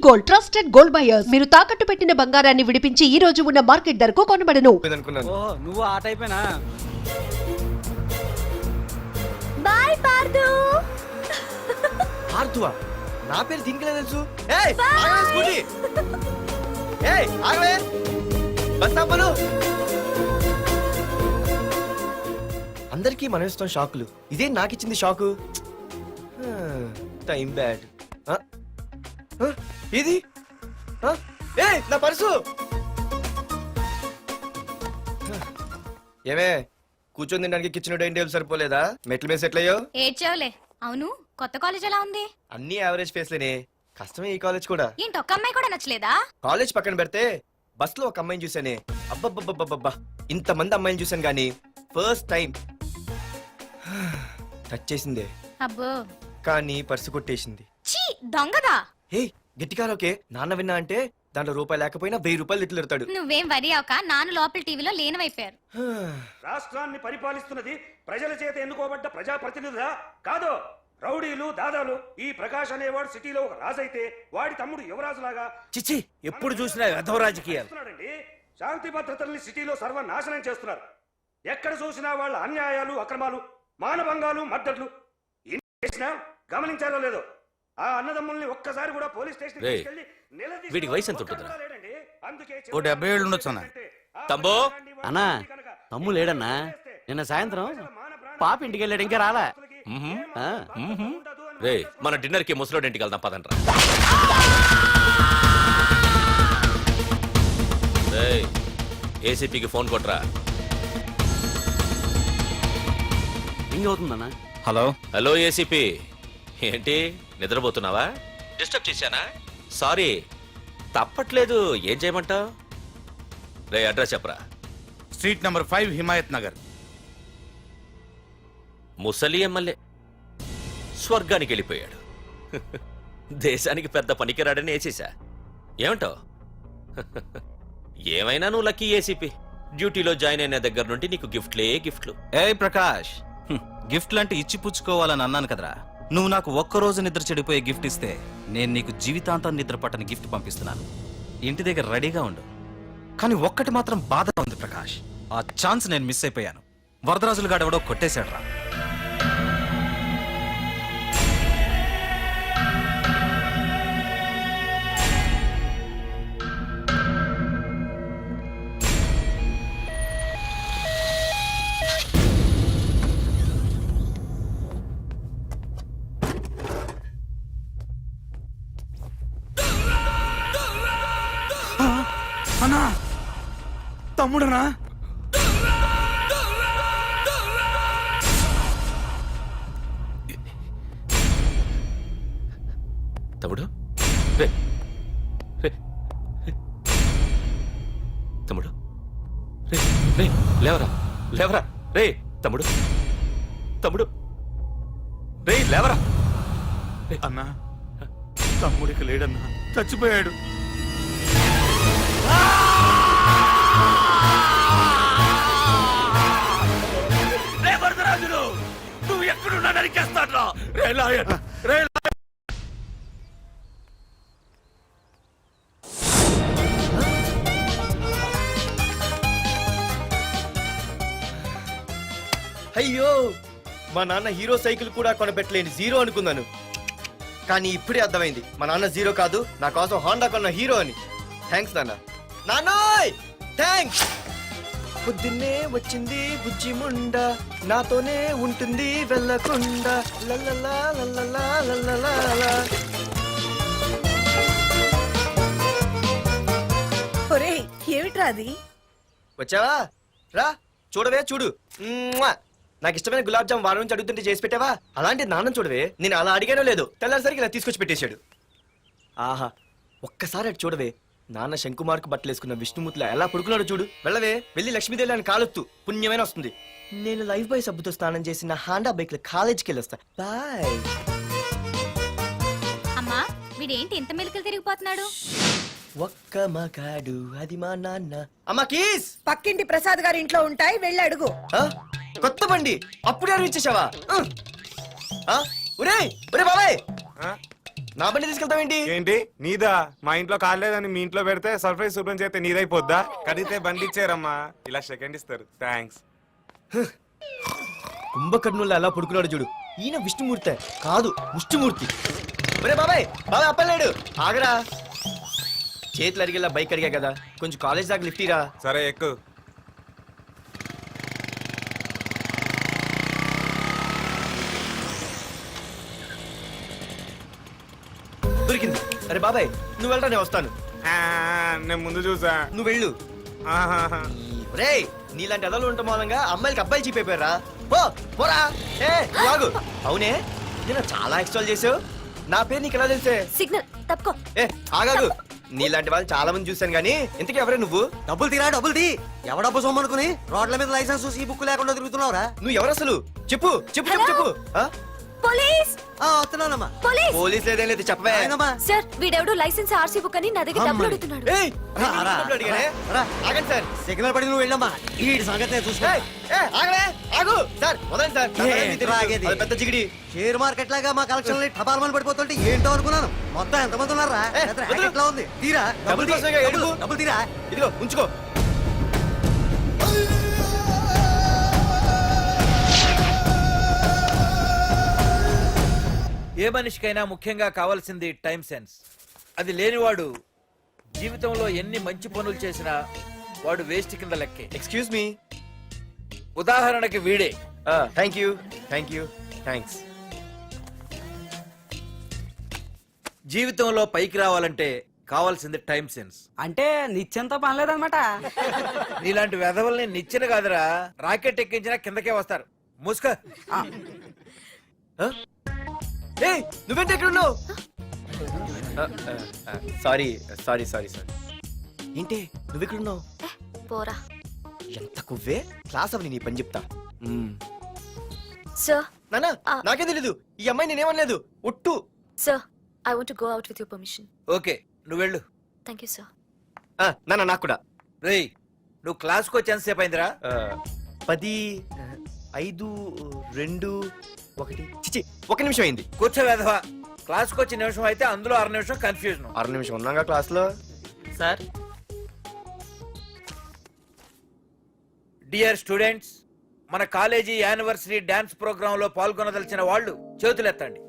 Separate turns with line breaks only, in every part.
Gold, trusted gold buyers. మీరు తాకట్టు పెట్టిన బంగారాన్ని విడిపించి ఈ రోజు ఉన్న మార్కెట్ ధరకు కొనబడను.
ఓహో నువ్వు ఆ టైపేనా?
బాయ్ పార్దు.
పార్థువా? నా పేరు దీనికిలా తెలుసు? ఏయ్ ఆగవే స్కూటీ. ఏయ్ ఆగవే. బస్ ఆపను. అందరికీ మనం ఇస్తాం షాకులు. ఇదే నాకు ఇచ్చింది షాకు. Time bad. ఇది ఏయ్ నా పర్సు. ఏమే కూర్చొని తినడానికి కిచెన్ డైనింగ్ టేబుల్ సరిపోలేదా? మెట్ల మీద సెట్ అయ్యో.
ఏడ్చావులే. అవును కొత్త కాలేజ్ ఎలా ఉంది?
అన్ని యావరేజ్ ఫేస్లేనే. కష్టమే ఈ కాలేజ్ కూడా.
ఏంటి ఒక్క అమ్మాయి కూడా నచ్చలేదా?
కాలేజ్ పక్కన పెడితే బస్ లో ఒక అమ్మాయిని చూసానే. అబ్బబ్బబ్బబ్బబ్బా ఇంతమంది అమ్మాయిని చూసాను గానీ ఫస్ట్ టైం టచ్ చేసిందే.
అబ్బో
కానీ పర్సు కొట్టేసింది.
చీ దొంగదా.
హే గట్టిగా ఓకే. నాన్న విన్నా అంటే దాంట్లో రూపాయి లేకపోయినా 1000 రూపాయలు తిట్లు.
నువ్వేం వరి అవక నాన్న లోపల టీవీలో లేనవైపోయారు.
రాష్ట్రాన్ని పరిపాలిస్తున్నది ప్రజల చేత ఎన్నుకోబడ్డ ప్రజాప్రతినిధులా కాదు రౌడీలు దాదాలు. ఈ ప్రకాష్ అనేవాడు సిటీలో ఒక రాజైతే వాడి తమ్ముడు యువరాజులాగా
చిచ్చి ఎప్పుడు చూసినా వెధవ రాజకీయాలు.
చేస్తున్నాడండి. శాంతి భద్రతల్ని సిటీలో సర్వనాశనం చేస్తున్నారు. ఎక్కడ చూసినా వాళ్ళ అన్యాయాలు అక్రమాలు మానభంగాలు మద్దతులు చేసినా గమనించాలో లేదో ఆ అన్నదమ్ముల్ని ఒక్కసారి కూడా పోలీస్ స్టేషన్
వీడికి వయసు ఎంత ఉంటుందిరా?
ఓ 70 ఏళ్ళు ఉండొచ్చు అన్న.
తమ్ముడు
అన్నా తమ్ము లేడన్నా. నిన్న సాయంత్రం పాప ఇంటికి వెళ్ళాడు, ఇంకా రాలా.
రే మన డిన్నర్ కి ముసలోడి ఇంటికి వెళ్దాం పదండ్రా. ఏసీపీకి ఫోన్ కొట్రా.
రింగ్ అవుతుందన్నా.
హలో
హలో ఏసీపీ, ఏంటి నిద్రపోతున్నావా? డిస్టర్బ్ చేశానా? సారీ, తప్పట్లేదు. ఏం చేయమంటావు? రే అడ్రస్ చెప్పరా.
Street number 5 Himayat Nagar.
ముసలి ఎమ్మెల్యే స్వర్గానికి వెళ్ళిపోయాడు. దేశానికి పెద్ద పనికిరాడని వేసేసా. ఏమంటావు? ఏమైనా నువ్వు లక్కీ ఏసీపీ. డ్యూటీలో జాయిన్ అయిన దగ్గర నుండి నీకు గిఫ్ట్లు.
ఏ ప్రకాష్, గిఫ్ట్లు అంటే ఇచ్చి పుచ్చుకోవాలని అన్నాను కదరా. నువ్వు నాకు ఒక్కరోజు నిద్ర చెడిపోయే గిఫ్ట్ ఇస్తే నేను నీకు జీవితాంతం నిద్ర పట్టని గిఫ్ట్ పంపిస్తున్నాను. ఇంటి దగ్గర రెడీగా ఉండు. కానీ ఒక్కటి మాత్రం బాధగా ఉంది ప్రకాష్. ఆ ఛాన్స్ నేను మిస్ అయిపోయాను. వరదరాజులు గాడెవడో కొట్టేశాడు రా.
అన్నా తమ్ముడనా?
తమ్ముడు రే రే తమ్ముడు రే రే లేవరా లేవరా రే తమ్ముడు రే లేవరా.
అన్నా తమ్ముడికి లేడన్నా, చచ్చిపోయాడు.
రే వరదరాజులు, నువ్వు ఎక్కడున్నా నరికేస్తాడ్రా. రే లాయర్, రే
అయ్యో మా నాన్న హీరో సైకిల్ కూడా కొనబెట్టలేని జీరో అనుకున్నాను. కానీ ఇప్పుడే అర్థమైంది మా నాన్న జీరో కాదు, నా కోసం హోండా కొన్న హీరో అని. థ్యాంక్స్ నాన్న. నాన్నోయ్ థ్యాంక్స్. పొద్దున్నే వచ్చింది బుజ్జి ముండ, నాతోనే ఉంటుంది వెళ్ళకుండా. లల్లలా లల్లలా లల్లలా.
ఒరేయ్ ఏమిట్రా అది?
వచ్చావా? రా చూడవే, చూడు. నాకు ఇష్టమైన గులాబ్ జామ్ వారం నుంచి అడుగుతుంటే చేసి పెట్టావా? అలాంటి నాన్న చూడవే, నేను అలా అడిగానో లేదు, తెల్లారిసరికి ఇలా తీసుకొచ్చి పెట్టేశాడు. ఆహా ఒక్కసారి అటు చూడవే, నాన్న శంకుమార్కు బట్టలేసుకున్న విష్ణుమూర్తిలా ఎలా పడుకున్నాడు చూడు. వెళ్ళవే, వెళ్ళి లక్ష్మీదేవి అని కాలొత్తు, పుణ్యమైన వస్తుంది. నేను లైఫ్ బాయ్ సబ్బుతో స్నానం చేసి నా హాండా బైక్ లో కాలేజీకి వెళ్ళొస్తా. బాయ్.
అమ్మా వీడేంటి ఇంత మెలికలు తిరిగిపోతున్నాడు?
ఒక్క మగాడు అది మా నాన్న. అమ్మా కీస్
పక్కింటి ప్రసాద్ గారి ఇంట్లో ఉంటాయి, వెళ్ళి అడుగు.
కొత్త బండి అప్పుడే అరువు ఇచ్చేసావా? ఒరే ఒరే బాబాయ్, నా బండి తీసుకెళ్తావేంటి?
ఏంటి నీదా? మా ఇంట్లో కాలేదని మీ ఇంట్లో పెడితే సర్ప్రైజ్ శుభ్రం చేస్తే నీదైపోద్దా? కడిగితే బండి ఇచ్చారమ్మా, ఇలా సెకండ్ ఇస్తారు. థ్యాంక్స్.
కుంభకర్ణుల్లో ఎలా పడుకున్నాడు చూడు. ఈయన విష్ణుమూర్తి కాదు, ముష్టిమూర్తి. ఒరే బాబాయ్, బాబాయ్ అప్పలేడు, ఆగరా. చేతులు అడిగేలా బైక్ అడిగా కదా, కొంచెం కాలేజ్ దాకా లిఫ్ట్ ఇరా.
సరే ఎక్కు.
దొరికింది. అరే బాబాయ్ నువ్వు వెళ్ళరా, నేను వస్తాను.
ఆ, నేను ముందు చూసా.
నువ్వు వెళ్ళు.
ఆహాహా.
రే నీలాంటి అదలు ఉండటం మూలంగా అమ్మాయిలకి అబ్బాయిలు చీపైపోయారా? పోరా. ఏ నువ్వు ఆగు. అవునే, నేను చాలా ఎక్స్ట్రాల్ చేసావు. నా పేరు నీకు ఎలా తెలిసే?
సిగ్నల్ తప్పుకో.
ఏ ఆగాగు. నీలాంటి వాళ్ళు చాలా మంది చూశాను గానీ ఇంతకీ ఎవరే నువ్వు?
డబ్బులు తీరా, డబ్బులు తీ. ఎవడబ్బు సొమ్మనుకుని రోడ్ల మీద లైసెన్స్ ఈ బుక్ లేకుండా తిరుగుతున్నావురా?
నువ్వు ఎవరు అసలు? చెప్పు చెప్పు చెప్పు చెప్పు. ఆ?
పోలీస్
వస్తున్నానమ్మా.
పోలీస్
పోలీస్ లేదేం లేదు, చెప్పవే.
ఆయనమ్మా.
సార్ వీడెవడో లైసెన్స్ ఆర్సీ బుక్ అని నా దగ్గర డబ్బులు అడుగుతున్నాడు.
ఏయ్,
రా, రా,
డబ్బులు అడిగానే?
రా.
ఆగండి సార్.
సిగ్నల్ పడి నువ్వు వెళ్ళమ్మా. ఈ సంగతి నేను చూసుకో.
ఏయ్, ఏ, ఆగలే, ఆగు. సార్ వదండి సార్. నా
ఏ,
దగ్గర తెలుసు.
ఆగేది.
అది పెద్ద జిగిడి.
షేర్ మార్కెట్ లాగా మా కలెక్షన్ టపాల్మని పడిపోతుంటే ఏంటో అనుకున్నాను. మొత్తం ఎంతమంది ఉన్నారా?
ఏ,
పెద్ద
వదిలు.
racket లా ఉంది. తీరా
డబ్బులు
తీ.
కోసమేగా ఏడుపు.
డబ్బులు తీరా.
ఇదిగో ఉంచుకో.
ఏ మనిషికైనా ముఖ్యంగా కావాల్సింది టైం సెన్స్. అది లేనివాడు జీవితంలో ఎన్ని మంచి పనులు చేసినా వాడు వేస్ట్ కింద లెక్కే.
Excuse me.
ఉదాహరణకి వీడే.
Thank you thank you thanks.
జీవితంలో పైకి రావాలంటే కావాల్సింది టైం సెన్స్.
అంటే నిత్యంతో పనిలేదన్నమాట.
నీలాంటి వెధవల్ని నిచ్చెన కాదురా, రాకెట్ ఎక్కించినా కిందకే వస్తారు. ముసుక.
ఏయ్ నువ్వేంటి ఎక్కడ ఉన్నావు? Sorry sorry sorry sorry. ఏంటి నువ్వు ఎక్కడ ఉన్నావు?
పోరా.
ఎంత కువ్వే. క్లాస్ అవని నీ పని చెప్తా.
సార్
నానా నాకేం తెలీదు. ఈ అమ్మాయి నేనేమనలేదు, ఒట్టు.
Sir I want to go out with your permission.
Okay నువ్వు వెళ్ళు.
Thank you sir.
నానా నాకు కూడా.
రేయ్ నువ్వు క్లాస్కి వచ్చి ఎంతసేపు అయిందిరా?
10, 5, 2, 1 చిచి 1 నిమిషం అయింది.
కూర్చో వెధవా. క్లాస్కి వచ్చి నిమిషం అయితే అందులో 6 నిమిషం కన్ఫ్యూజన్.
6 నిమిషం ఉన్నాగా క్లాస్ లో.
సార్
డియర్ స్టూడెంట్స్, మన కాలేజీ యానివర్సరీ డాన్స్ ప్రోగ్రామ్ లో పాల్గొనదలిచిన వాళ్ళు చేతులెత్తండి.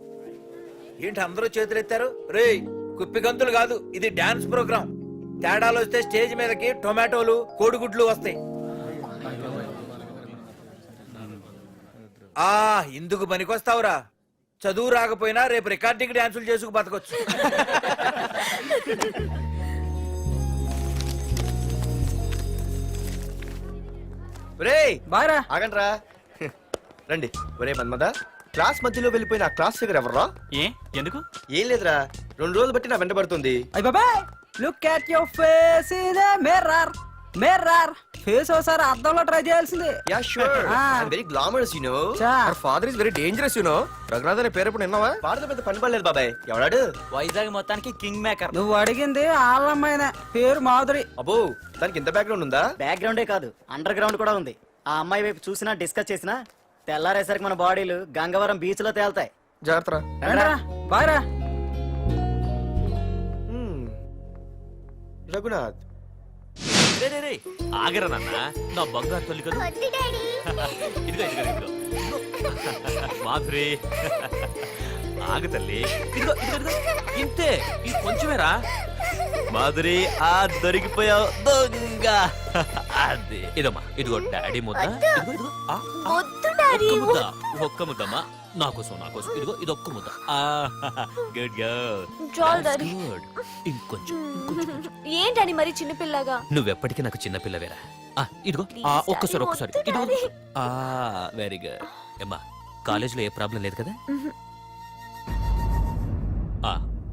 ఏంటి అందరూ చేతులెత్తారు? రేయ్ కుప్పి గంతులు కాదు, ఇది డాన్స్ ప్రోగ్రామ్. తేడాలు వస్తే స్టేజ్ మీదకి టొమాటోలు కోడిగుడ్లు వస్తాయి. ఇందుకు పనికొస్తావురా. చదువు రాకపోయినా రేపు రికార్డింగ్ డాన్సులు చేసుకు బతకొచ్చు.
ఒరేయ్
బాయ్రా.
ఆగండ్రా. రండి. ఒరే మన్మద, క్లాస్ మధ్యలో వెళ్ళిపోయిన ఆ క్లాస్ ఫిగర్ ఎవర్రా?
ఏ ఎందుకు?
ఏం లేదురా, 2 రోజులు బట్టి నా వెంట పడుతుంది.
అయ్ బాబాయ్, look at your face in a mirror. Mirror face ఒకసారి అద్దంలో ట్రై చేయాల్సింది.
Yeah sure, I am very glamorous you know.
Our
father is very dangerous you know. Raghunath అనే పేరు ఎప్పుడు విన్నావా? వాడితో పెద్ద పని పడలేదు బాబాయ్. ఎవడాడు?
వైజాగ్ మొత్తానికి కింగ్ మేకర్. నువ్వు అడిగింది ఆళ్ళమ్మాయిన పేరు మాధురి.
అబ్బో, దానికి ఇంత బ్యాక్గ్రౌండ్ ఉందా?
బ్యాక్గ్రౌండే కాదు, అండర్ గ్రౌండ్ కూడా ఉంది. ఆ అమ్మాయి వైపు చూసినా డిస్కస్ చేసినా తెల్లారేసరికి మన బాడీలు గంగవరం బీచ్ లో తేల్తాయి.
జాగ్రత్త.
బాయ్రా.
రఘునాథ్
ఆగరా నాన్న, నా బంగారు తల్లి కదా. ఇదిగో ఇదిగో ఇదిగో మాధురి, ఆగు తల్లి. ఇదిగో ఇదిగో ఇదిగో, ఇంతే, ఇది కొంచెమేరా. మాధురి, దొరికిపోయావు దొంగ. అది ఇదమ్మా, ఇదిగో డాడీ ముద్ద. ఇదిగో ఇదిగో, ఒక్క ముద్ద, ఒక్క ముద్దమ్మా, నాకోసం నాకోసం. ఇదిగో ఇది ఒక్క ముద్ద. Good girl, good. ఇంకొంచెం.
ఏంటని మరి చిన్నపిల్లగా?
నువ్వెప్పటికీ నాకు చిన్న పిల్లవేరా. ఇదిగో ఒక్కసారి ఒక్కసారి. ఇదిగో వెరీ గుడ్. అమ్మా కాలేజీలో ఏ ప్రాబ్లం లేదు కదా?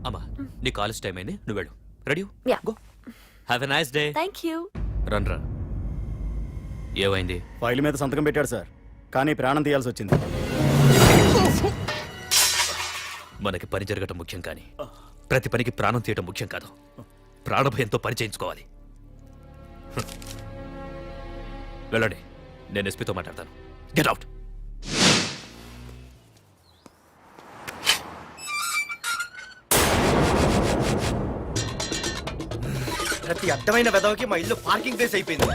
అమ్మా నీ కాలేజ్ టైం అయింది, నువ్వు వెళ్ళు. Ready go. Have a nice day.
Thank you.
Run రా. ఏమైంది?
ఫైల్ మీద సంతకం పెట్టాడు సార్, కానీ ప్రాణం తీయాల్సి వచ్చింది.
మనకి పని జరగటం ముఖ్యం, కానీ ప్రతి పనికి ప్రాణం తీయటం ముఖ్యం కాదు. ప్రాణభయంతో పని చేయించుకోవాలి. వెళ్ళండి, నేను ఎస్పీతో మాట్లాడతాను. Get out.
ప్రతి అడ్డమైన వెదవకి మా ఇల్లు పార్కింగ్ ప్లేస్ అయిపోయింది.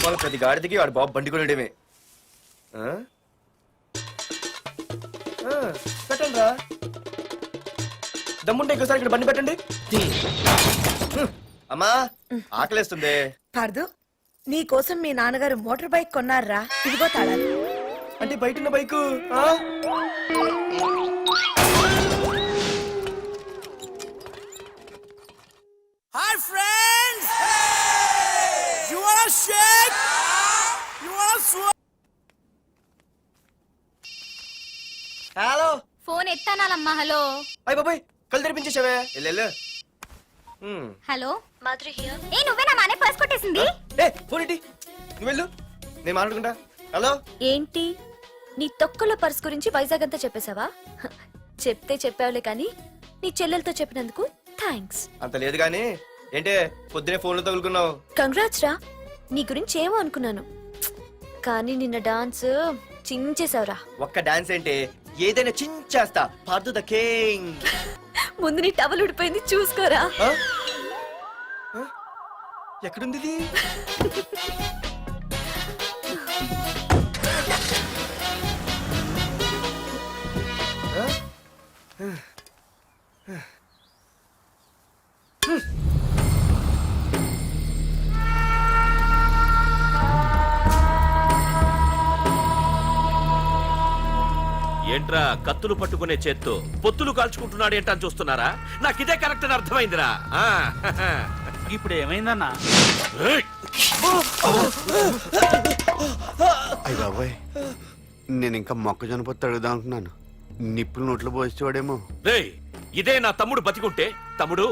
వాళ్ళ ప్రతి గాడిదకి వాడు బాబు బండి కొనడమే. పెట్టండి రా, దమ్ముంటే ఇంకోసారి ఇక్కడ బండి పెట్టండి. అమ్మా ఆకలేస్తుంది.
పార్దు, నీ కోసం మీ నాన్నగారు మోటార్ బైక్ కొన్నారా? ఇదిగో తాళాలు.
అంటే బయట ఉన్న bike.
Hi friends, you want shake, you want
hello,
phone ఎత్తానాలమ్మా. హలో
అయ్య బాబాయ్ కళ్ళు తెరిపించేసావే. వెళ్ళు.
Hello Madhuri here. ఏ నువ్వేనా మానే పర్స్ కొట్టేసింది?
ఏ ఫోన్ ఏంటి, నువ్వు వెళ్ళు, నేను మాట్లాడుకుంటా. హలో
ఏంటి నీ తొక్కల పర్స్ గురించి వైజాగ్ అంతా చెప్పేశావా? చెప్తే చెప్పావులే కానీ నీ చెల్లెలతో చెప్పినందుకు థ్యాంక్స్.
అంత లేదు కానీ ఏంటే పొద్దునే ఫోన్లో తగులుకున్నావు?
కంగ్రాట్స్ రా, నీ గురించి ఏమో అనుకున్నాను కానీ నిన్న డాన్స్ చించేశావురా.
ఒక్క డాన్స్ ఏంటి, ఏదైనా చించేస్తా. Pardhu the king.
ముందు నీ టవల్ ఉడిపోయింది చూసుకోరా.
ఎక్కడుంది ఇది?
ఏంట్రా కత్తులు పట్టుకునే చేత్తో పొత్తులు కాల్చుకుంటున్నాడు ఏంటని చూస్తున్నారా? నాకు ఇదే కరెక్ట్ అని అర్థమైందిరా.
ఇప్పుడు ఏమైందన్నా?
ఏయ్!
అయ్య బాబాయ్, నేను ఇంకా మొక్కజొన్న పొత్తు అడుగుదాం అనుకున్నాను. నిప్పులు నోట్లో పోసేవాడేమో.
రేయ్, ఇదే నా తమ్ముడు బతికుంటే, తమ్ముడు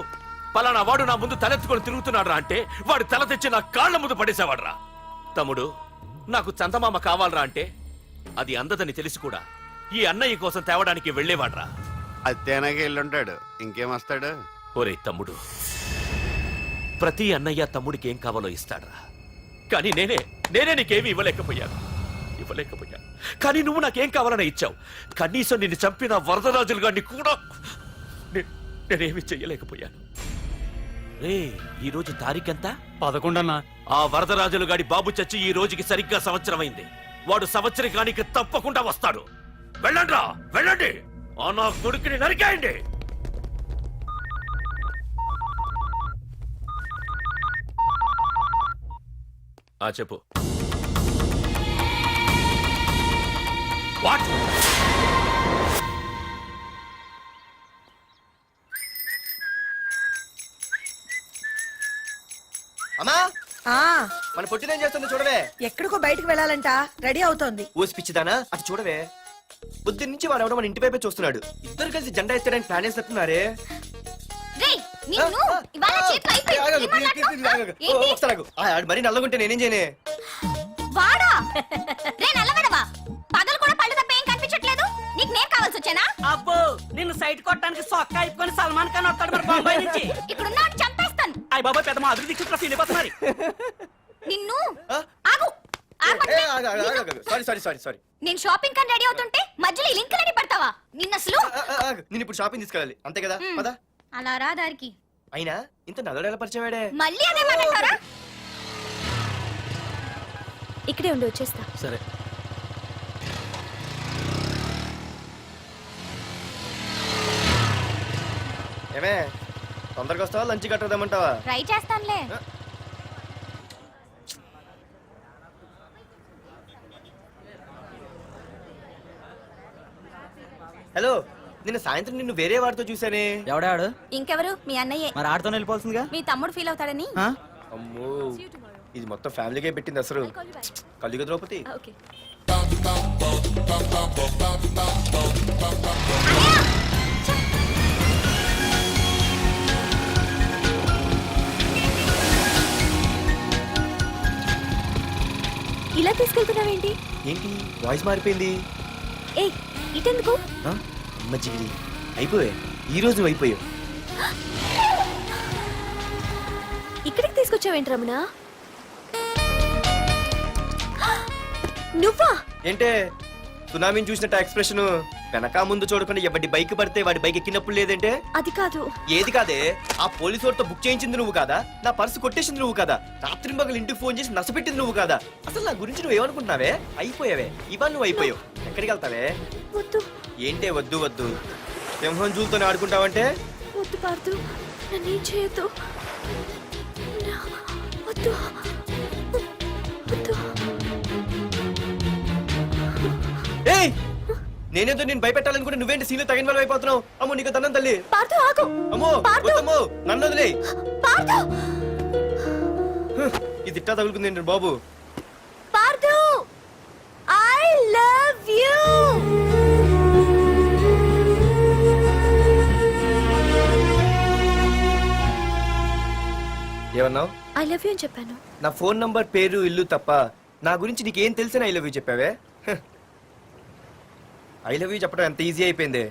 పలానా వాడు నా ముందు తలెత్తుకొని తిరుగుతున్నాడు అంటే వాడు తల తెచ్చి నా కాళ్ళ ముందు పడేసేవాడ్రా. తమ్ముడు నాకు చందమామ కావాలరా అంటే అది అందదని తెలిసి కూడా ఈ అన్నయ్య కోసం తేవడానికి వెళ్లేవాడ్రా.
అత్తేనాగే వెళ్ళుంటాడు, ఇంకేం వస్తాడు?
ఒరే తమ్ముడు, ప్రతి అన్నయ్య తమ్ముడికి ఏం కావాలో ఇస్తాడ్రా. కానీ నేనే నీకేమీ ఇవ్వలేకపోయాను. కానీ నువ్వు నాకేం కావాలని ఇచ్చావు. కనీసం నిన్ను చంపిన వరదరాజులు గారిని కూడా నేనేమి చెయ్యలేకపోయాను. రే, ఈ రోజు తారీఖెంత?
11 అన్నా.
ఆ వరదరాజులు గాడి బాబు చచ్చి ఈ రోజుకి సరిగ్గా సంవత్సరమైంది. వాడు సంవత్సరికానికి తప్పకుండా వస్తాడు. వెళ్ళండ్రా, వెళ్ళండి. ఆ నా కొడుకుని నరికేయండి. చెప్పు. వాట్?
అమ్మా,
ఆ
మన పొట్టిదేం చేస్తుంది చూడవే.
ఎక్కడికో బయటకు వెళ్ళాలంట, రెడీ అవుతోంది.
ఊసి పిచ్చిదానా, అది చూడవే. పొద్దున్న నుంచి వాడు ఎవడో మన ఇంటి వైపే చూస్తున్నాడు. ఇద్దరు కలిసి జెండా ఎత్తడానికి ప్లాన్ వేస్తున్నట్టున్నారే. మరి నల్లగుంటే నేనేం చేయనే?
వాడా రే నల్లగడవా, పగలు కూడా పళ్ళు తప్ప ఏం కనిపించట్లేదు. నీకు నేను కావాల్సి వచ్చానా?
అబ్బో, నిన్ను సైట్ కొట్టడానికి సొక్క అయిపోయి సల్మాన్ ఖాన్ వస్తాడు మరి బొంబాయి నుంచి.
ఇక్కడున్న చంపేస్తాను.
అయ్య బాబా, పెద్ద మాధురి దిక్కు ఫీల్ అయిపోతున్నారు.
నిన్ను ఆగు.
సారీ.
నేను షాపింగ్ కని రెడీ అవుతుంటే మధ్యలో ఈ లింకులని పడతావా? నిన్న అసలు
నేను ఇప్పుడు షాపింగ్ తీసుకెళ్ళాలి, అంతే కదా? పదా.
అలా రా దారికి.
అయినా ఇంత నల్లడేలా పరిచయం వాడే.
మళ్ళీ అదే మాట్లాడతారా? ఇక్కడే ఉండి వచ్చేస్తా.
సరే.
ఏమే, తొందరగా వస్తావా, లంచ్ కట్టదామంటావా?
ట్రై చేస్తానులే.
హలో, నిన్న సాయంత్రం నిన్ను వేరే వాడితో చూసానే.
ఎవడాడు?
ఇంకెవరు? మీ అన్నయ్యే.
మరి ఆడుతో వెళ్ళిపోవాల్సిందిగా.
మీ తమ్ముడు ఫీల్ అవుతాడని.
అమ్మో, ఇది మొత్తం ఫ్యామిలీకే పెట్టింది అసలు. కలియుగ ద్రౌపది.
ఓకే. ఇలా తీసుకెళ్తున్నావేంటి?
ఏంటి వాయిస్ మారిపోయింది?
ఏయ్, ఇటెందుకు?
మజ్జిగిరి అయిపోయా, ఈ రోజు అయిపోయావు.
ఇక్కడికి తీసుకొచ్చావేంటి రమణ? నువ్వా?
ఏంటే సునామీని చూసినట్టు ఎక్స్ప్రెషన్? వెనక ముందు చూడకుండా ఎవడి బైక్ పడితే వాడి బైక్ ఎక్కినప్పుడు లేదంటే
అది కాదు.
ఏది కాదే, ఆ పోలీసు వాడితో బుక్ చేయించింది నువ్వు కాదా, నా పర్సు కొట్టేసింది నువ్వు కాదా, రాత్రి మగలు ఇంటికి ఫోన్ చేసి నసపెట్టింది నువ్వు కాదా, అసలు నా గురించి నువ్వు ఏమనుకుంటున్నావే? అయిపోయావే, ఇవాళ నువ్వు అయిపోయావు. ఎక్కడికి వెళ్తావే?
వద్దు
ఏంటే వద్దు వద్దు, సింహం జూలతో ఆడుకుంటావంటే?
వద్దు పార్దు, నన్నేం చేయొద్దు. వద్దు వద్దు.
ఏయ్, నేనేదో నేను భయపెట్టాలనుకుంటే నువ్వేంటి సీన్లో తగిన వాళ్ళు అయిపోతున్నావు? అమ్మో నీకు దండం తల్లి.
పార్దు ఆగు.
అమ్మో
పార్దు.
వద్దమ్మో, నన్ను వదిలే.
పార్దు
ఇది ఇట్టా తగులుకుంది బాబు.
పార్దు, ఐ లవ్ యూ.
ఏమన్నావు?
ఐ లవ్ యూ అని చెప్పాను.
నా ఫోన్ నంబర్, పేరు, ఇల్లు తప్ప నా గురించి నీకేం తెలిసిన ఐ లవ్ యూ చెప్పావే? ఐ లవ్ యూ చెప్పడం ఎంత ఈజీ అయిపోయింది.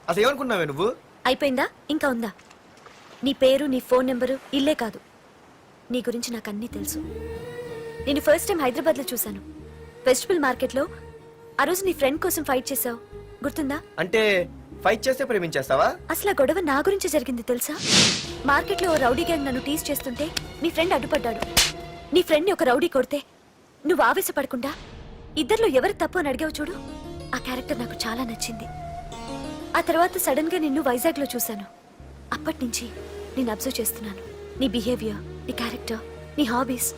అసలు ఏమనుకున్నావే నువ్వు?
అయిపోయిందా? ఇంకా ఉందా? నీ పేరు, నీ ఫోన్ నెంబరు, ఇల్లే కాదు, నీ గురించి నాకు అన్నీ తెలుసు. నేను ఫస్ట్ టైం హైదరాబాద్ లో చూశాను, వెజిటబుల్ మార్కెట్ లో. ఆ రోజు నీ ఫ్రెండ్ కోసం ఫైట్ చేసావు, గుర్తుందా?
అంటే ఫైట్ చేస్తే ప్రేమించేస్తావా?
అసలు ఆ గొడవ నా గురించి జరిగింది తెలుసా? మార్కెట్ లో ఓ రౌడీ గ్యాంగ్ నన్ను టీజ్ చేస్తుంటే నీ ఫ్రెండ్ అడ్డుపడ్డాడు. నీ ఫ్రెండ్ ని ఒక రౌడీ కొడితే నువ్వు ఆవేశపడకుండా ఇద్దర్లో ఎవరు తప్పు అని అడిగావు చూడు, ఆ క్యారెక్టర్ నాకు చాలా నచ్చింది. ఆ తర్వాత సడన్ గా నిన్ను వైజాగ్ లో చూశాను. అప్పటి నుంచి నేను అబ్జర్వ్ చేస్తున్నాను. నీ బిహేవియర్, నీ క్యారెక్టర్, నీ హాబీస్,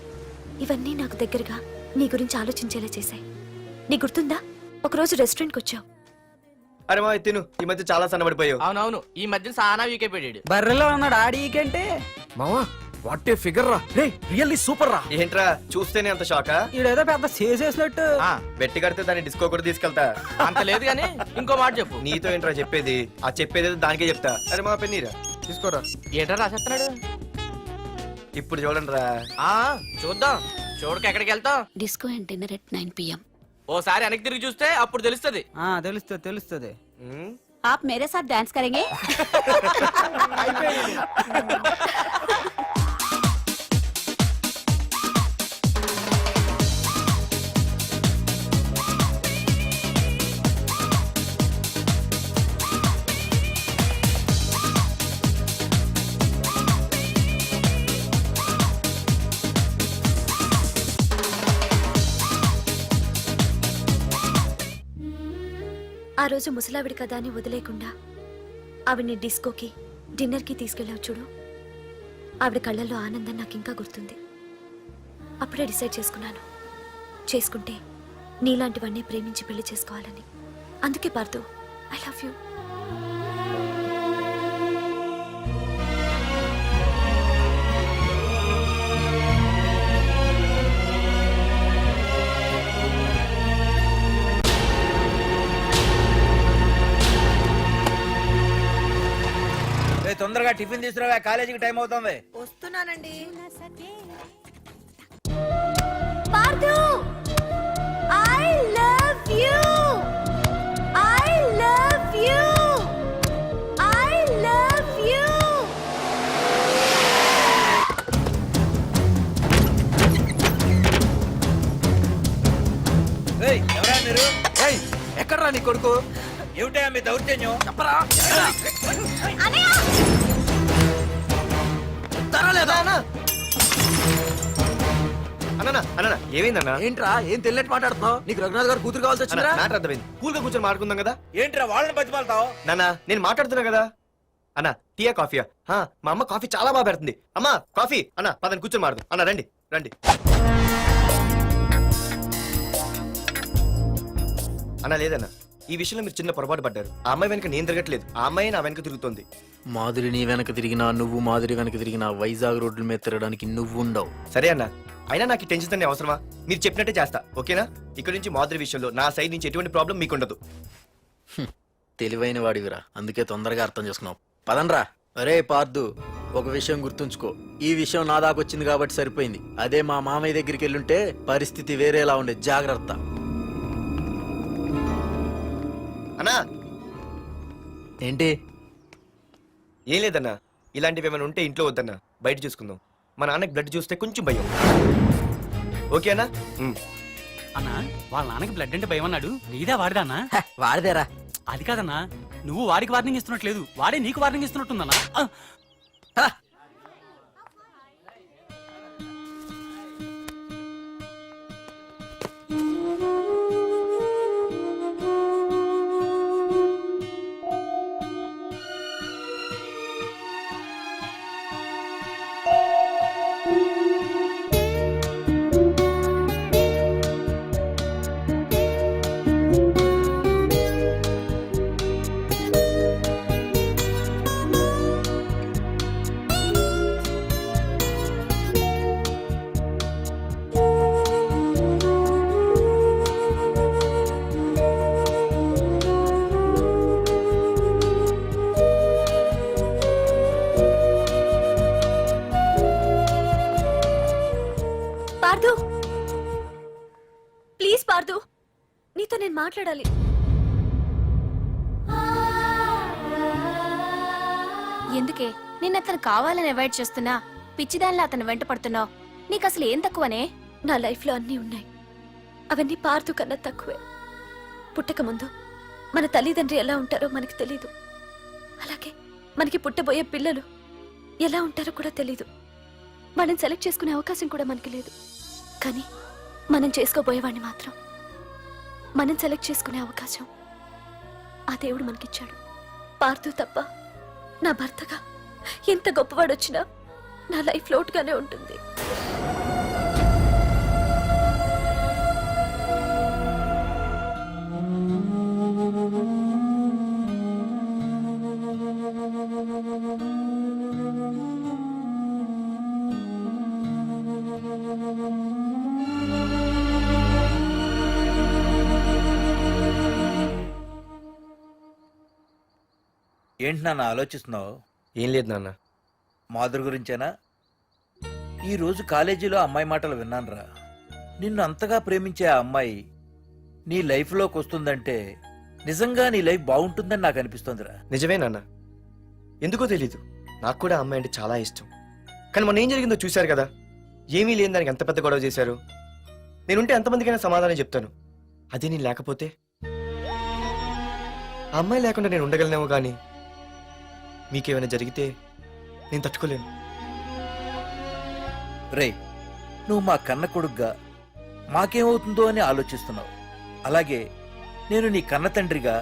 ఇవన్నీ నాకు దగ్గరగా నీ గురించి ఆలోచించేలా చేశాయి. నీ గుర్తుందా, ఒకరోజు రెస్టారెంట్కి వచ్చావు.
అరే మా తిను, ఈ మధ్య చాలా సన్నబడిపోయావు.
అవునవును, ఈ మధ్య సానా వీకే పెట్టాడు.
బర్రెలో ఉన్నాడు ఆడికంటే.
మావా వాట్ ఏ ఫిగర్ రా, రే రియల్లీ సూపర్ రా.
ఏంట్రా చూస్తేనే అంత షాకా?
ఈడేదో పెద్ద చేసేసినట్టు.
బెట్టి కడితే దాన్ని డిస్కో కూడా తీసుకెళ్తా.
అంత లేదు కానీ ఇంకో మాట చెప్పు.
నీతో ఏంట్రా చెప్పేది? ఆ చెప్పేది దానికే చెప్తా. అరే మా పెన్నీరా
తీసుకోరా.
ఏటా రాసేస్తున్నాడు?
ఇప్పుడు చూడండి రా.
ఆ చూద్దాం, చూడక ఎక్కడికి వెళ్తాం?
Disco and dinner at 9 PM.
ఓసారి వెనక్కి తిరిగి చూస్తే అప్పుడు తెలుస్తుంది.
తెలుస్తుంది తెలుస్తుంది.
आप मेरे साथ डांस करेंगे? ఆ రోజు ముసలావిడి కదా అని వదిలేకుండా ఆవిడ్ని డిస్కోకి, డిన్నర్కి తీసుకెళ్ళావు చూడు, ఆవిడ కళ్ళల్లో ఆనందం నాకు ఇంకా గుర్తుంది. అప్పుడే డిసైడ్ చేసుకుంటే నీలాంటివన్నీ ప్రేమించి పెళ్లి చేసుకోవాలని. అందుకే పార్దు, ఐ లవ్ యూ.
తొందరగా టిఫిన్ తీసుకురా, కాలేజీకి టైం అవుతుంది.
వస్తున్నానండి.
Pardhu, I love you. I love you. I love you.
ఎవరా మీరు?
ఎక్కడ్రా నీ కొడుకు?
ఏమిటా మీ దౌర్జన్యం?
చెప్పరా.
అన్న ఏమైందన్నా?
ఏంట్రా ఏం తెలియట్ మాట్లాడుతున్నావు? నీకు రఘునాథ్ గారు కూతురు కావాల్సి వచ్చిందా?
మ్యాటర్ అర్థమైంది. కూల్ గా కూర్చొని మాట్లాడుకుందాం కదా.
ఏంట్రా వాళ్ళని బతిమాలతావు?
నాన్న నేను మాట్లాడుతున్నా కదా. అన్న టీయా కాఫీయా? మా అమ్మ కాఫీ చాలా బాగా పెడుతుంది. అమ్మా కాఫీ. అన్న పదని కూర్చొని మాడదు. అన్న రండి రండి. అన్న లేదన్న, ఈ విషయంలో మీరు చిన్న పొరపాటు పడ్డారు. ఆ అమ్మాయి వెనక నేను తిరగట్లేదు, ఆ అమ్మాయి నా వెనక తిరుగుతుంది.
మాధురి నీ వెనక తిరిగినా, నువ్వు మాధురి వెనక తిరిగినా వైజాగ్ రోడ్ల మీద తిరగడానికి నువ్వు ఉండవు.
సరే అన్న, అయినా నాకు ఈ టెన్షన్ అనే అవసరమా? మీరు చెప్పినట్టే చేస్తా, ఓకేనా? ఇక్కడ నుంచి మాధురి విషయంలో నా సైడ్ నుంచి ఎటువంటి ప్రాబ్లం మీకు ఉండదు.
తెలివైన వాడివిరా, అందుకే తొందరగా అర్థం చేసుకున్నావు. పదండ్రా. అరే పార్దు, ఒక విషయం గుర్తుంచుకో, ఈ విషయం నా దాకొచ్చింది కాబట్టి సరిపోయింది. అదే మా మామయ్య దగ్గరికి వెళ్ళుంటే పరిస్థితి వేరేలా ఉండే. జాగ్రత్త.
అన్నా
ఏంటి?
ఏం లేదన్నా, ఇలాంటివి ఏమైనా ఉంటే ఇంట్లో వద్దన్నా, బయట చూసుకుందాం. మా నాన్నకి బ్లడ్ చూస్తే కొంచెం భయం. ఓకే అన్నా?
అన్నా వాళ్ళ నాన్నకి బ్లడ్ అంటే భయం అన్నాడు, నీదా వాడిదా అన్నా?
వాడిదేరా.
అది కాదన్నా, నువ్వు వాడికి వార్నింగ్ ఇస్తున్నట్లేదు, వాడే నీకు వార్నింగ్ ఇస్తున్నట్టుందన్నా.
పార్థు, ప్లీజ్ పార్థు, నీతో నేను మాట్లాడాలి.
ఎందుకే నిన్న అతను కావాలని అవాయిడ్ చేస్తున్నా పిచ్చిదానిలా అతను వెంట పడుతున్నావు? నీకు అసలు ఏం తక్కువనే?
నా లైఫ్ లో అన్నీ ఉన్నాయి, అవన్నీ పార్థు కన్నా తక్కువే. పుట్టక ముందు మన తల్లిదండ్రి ఎలా ఉంటారో మనకి తెలీదు, అలాగే మనకి పుట్టబోయే పిల్లలు ఎలా ఉంటారో కూడా తెలీదు. మనం సెలెక్ట్ చేసుకునే అవకాశం కూడా మనకి లేదు. కానీ మనం చేసుకోబోయేవాడిని మాత్రం మనం సెలెక్ట్ చేసుకునే అవకాశం ఆ దేవుడు మనకిచ్చాడు. పార్థు తప్ప నా భర్తగా ఎంత గొప్పవాడొచ్చినా నా లైఫ్ లోటుగానే ఉంటుంది.
ఏంటి నాన్న ఆలోచిస్తున్నావు?
ఏం లేదు నాన్న.
మాధురి గురించేనా? ఈ రోజు కాలేజీలో అమ్మాయి మాటలు విన్నానురా. నిన్ను అంతగా ప్రేమించే ఆ అమ్మాయి నీ లైఫ్లోకి వస్తుందంటే నిజంగా నీ లైఫ్ బాగుంటుందని నాకు అనిపిస్తోందిరా.
నిజమే నాన్న, ఎందుకో తెలీదు, నాకు కూడా అమ్మాయి అంటే చాలా ఇష్టం. కానీ మొన్న ఏం జరిగిందో చూశారు కదా, ఏమీ లేని దానికి ఎంత పెద్ద గొడవ చేశారు. నేనుంటే ఎంతమందికైనా సమాధానం చెప్తాను, అదే నేను లేకపోతే? ఆ అమ్మాయి లేకుండా నేను ఉండగలనేమో, కానీ మీకేమైనా జరిగితే నేను తట్టుకోలేను.
రే, నువ్వు మా కన్న కొడుగ్గా మాకేమవుతుందో అని ఆలోచిస్తున్నావు. అలాగే నేను నీ కన్న తండ్రిగా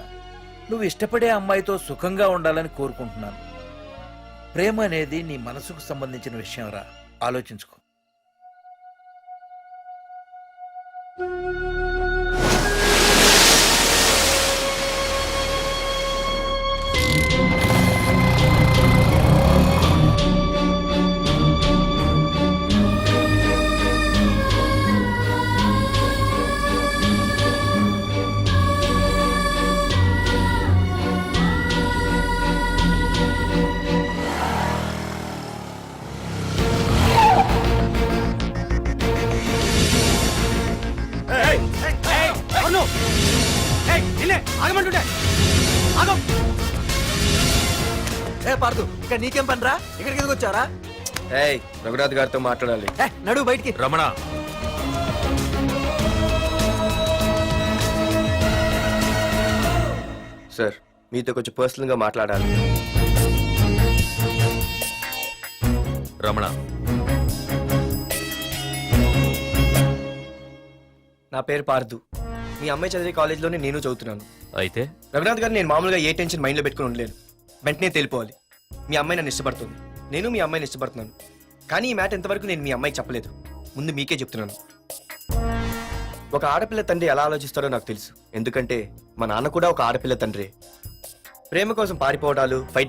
నువ్వు ఇష్టపడే అమ్మాయితో సుఖంగా ఉండాలని కోరుకుంటున్నాను. ప్రేమ అనేది నీ మనసుకు సంబంధించిన విషయం రా, ఆలోచించుకో.
పార్దు, ఇక్కడ నీకేం పనిరా? ఇక్కడికి ఎందుకు వచ్చారా? ఏయ్, రఘునాథ్ గారితో మాట్లాడాలి. నడు బయటికి.
రమణ,
సార్, మీతో కొంచెం పర్సనల్ గా మాట్లాడాలి.
రమణ,
నా పేరు పార్దు. మీ అమ్మాయి చదివే కాలేజ్లోనే నేను చదువుతున్నాను.
అయితే
రఘునాథ్ గారు, నేను మామూలుగా ఏ టెన్షన్ మైండ్లో పెట్టుకుని ఉండలేను. వెంటనే తెలిపోవాలి. మీ అమ్మాయి నన్ను ఇష్టపడుతుంది, నేను మీ అమ్మాయిని ఇష్టపడుతున్నాను. కానీ ఈ మ్యాట్ ఎంతవరకు నేను మీ అమ్మాయికి చెప్పలేదు. ముందు మీకే చెప్తున్నాను. ఒక ఆడపిల్ల తండ్రి ఎలా ఆలోచిస్తారో నాకు తెలుసు, ఎందుకంటే మా నాన్న కూడా ఒక ఆడపిల్ల తండ్రి. ప్రేమ కోసం పారిపోవడాలు, ఫైటింగ్